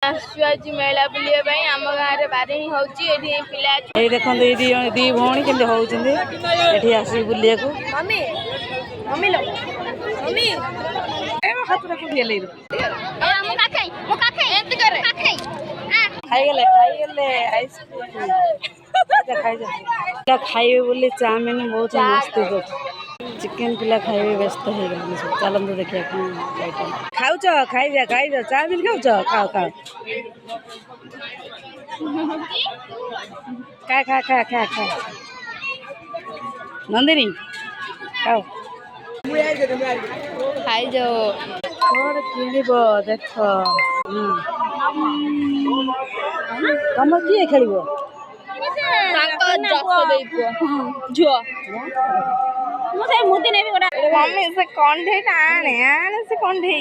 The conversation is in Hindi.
आज मेला बुलिया आम गाँव बारे हूँ पिला देखो दी भौणी के होती आस बुलिया मम्मी मम्मी लो मम्मी खाइबे बोले चाउमिन बहुत मस्त चिकेन पिला खाइबे व्यस्त हो गए चलते देखिए खाऊच खाई चाउमिन खाऊच खाओ खाओ खा खा खा खा खा नंदिनी खाओ खाई जाओ कौन किणव देख तुम किए खेल झुआ मुझे नहीं मम्मी से कंढे आने से कंढे